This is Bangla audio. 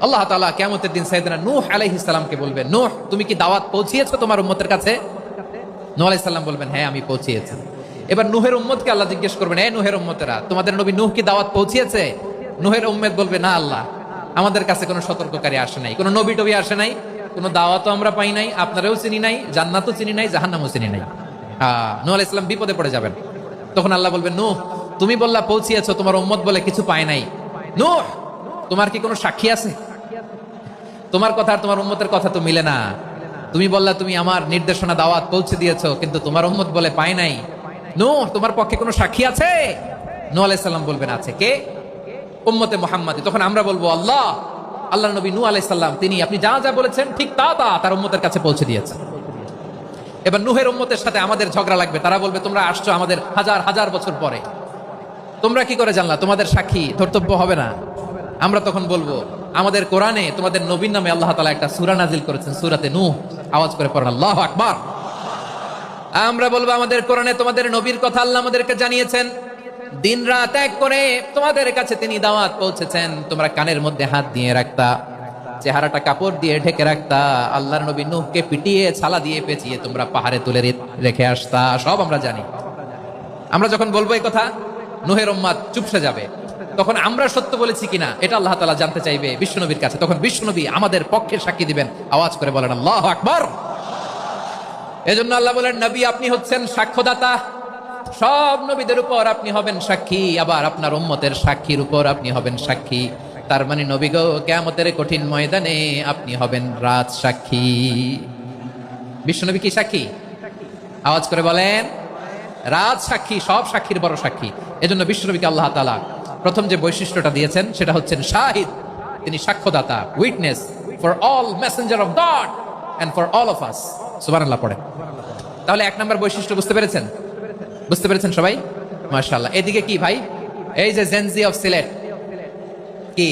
আল্লাহ তাআলা কিয়ামতের দিন সাইয়েদনা নূহ আলাইহিস সালামকে বলবেন, নূহ তুমি কি দাওয়াত পৌঁছিয়েছো তোমার উম্মতের কাছে? নূহ আলাইহিস সালাম বলবেন, হ্যাঁ আমি পৌঁছিয়েছি। এবার নূহের উম্মতকে আল্লাহ জিজ্ঞেস করবেন, এই নূহের উম্মতেরা, তোমাদের নবী নূহ কি দাওয়াত পৌঁছিয়েছে? নূহের উম্মত বলবে, না আল্লাহ, আমাদের কাছে কোনো সতর্ককারী আসে নাই, কোনো নবী টবি আসে নাই, কোনো দাওয়াতও আমরা পাই নাই, আপনারাও চিনি নাই, জান্নাতও চিনি নাই, জাহান্নামও চিনি নাই। নূহ আলাইহিস সালাম বিপদে পড়ে যাবেন। তখন আল্লাহ বলবেন, নূহ তুমি বললা পৌঁছিয়েছো, তোমার উম্মত বলে কিছু পায় নাই। নূহ তোমার কি কোনো সাক্ষী আছে? তোমার কথা আর তোমার উম্মতের কথা তো মিলে না। তুমি বললা তুমি আমার নির্দেশনা দাওয়াত পৌঁছে দিয়েছো, কিন্তু তোমার উম্মত বলে পায় নাই। নূহ তোমার পক্ষে কোনো সাক্ষী আছে? নূহ আলাইহিস সালাম বলবেন, আছে। কে? উম্মতে মুহাম্মাদি। তখন আমরা বলবো, আল্লাহ, আল্লাহর নবী নূহ আলাইহিস সালাম তিনি আপনি যা যা বলেছেন ঠিক তা তা তার উম্মতের কাছে পৌঁছে দিয়েছেন। এবার নূহের উম্মতের সাথে আমাদের ঝগড়া লাগবে। তারা বলবে, তোমরা আসছো আমাদের হাজার হাজার বছর পরে, তোমরা কি করে জানলা? তোমাদের সাক্ষী ধর্তব্য হবে না? আমরা তখন বলবো, আমাদের কোরআনে তোমাদের নবীর নামে আল্লাহ তাআলা একটা সূরা নাজিল করেছেন, সূরাতে নূহ। আওয়াজ করে পড়েন আল্লাহু আকবার। আমরা বলবো, আমাদের কোরআনে তোমাদের নবীর কথা আল্লাহ আমাদেরকে জানিয়েছেন, দিন রাত এক করে তোমাদের কাছে তিনি দাওয়াত পৌঁছেছেন। তোমরা কানের মধ্যে হাত দিয়ে রাখতা, চেহারাটা কাপড় দিয়ে ঢেকে রাখতা, আল্লাহর নবী নূহকে পিটিয়ে ছালা দিয়ে পেঁচিয়ে তোমরা পাহাড়ে তুলে রেখে আসতা, সব আমরা জানি। আমরা যখন বলবো এই কথা, নূহের উম্মত চুপসে যাবে। তখন আমরা সত্য বলেছি কিনা এটা আল্লাহ তাআলা জানতে চাইবে বিশ্বনবীর কাছে। তখন বিশ্বনবী আমাদের পক্ষে সাক্ষী দিবেন। আওয়াজ করে বলেন আল্লাহু আকবার। এজন্য আল্লাহ বলেন, নবী আপনি হচ্ছেন সাক্ষ্যদাতা, সব নবীদের উপর আপনি হবেন সাক্ষী, আবার আপনার উম্মতের সাক্ষীর উপর আপনি হবেন সাক্ষী। তার মানে নবী গো, কিয়ামতের কঠিন ময়দানে আপনি হবেন রাজ সাক্ষী। বিশ্বনবী কি সাক্ষী? আওয়াজ করে বলেন, রাজ সাক্ষী, সব সাক্ষীর বড় সাক্ষী। এজন্য বিশ্বনবীকে আল্লাহ তাআলা প্রথম যে বৈশিষ্ট্যটা দিয়েছেন সেটা হচ্ছেন শাহিদ। তিনি সাক্ষ্যদাতা, witness for all messenger of God and for all of us. সুবহানাল্লাহ পড়ে। তাহলে এক নাম্বার বৈশিষ্ট্য বুঝতে পেরেছেন? বুঝতে পেরেছেন সবাই? মাশাআল্লাহ। এদিকে কি ভাই, এই যে জেনজি অফ সিলেট, কি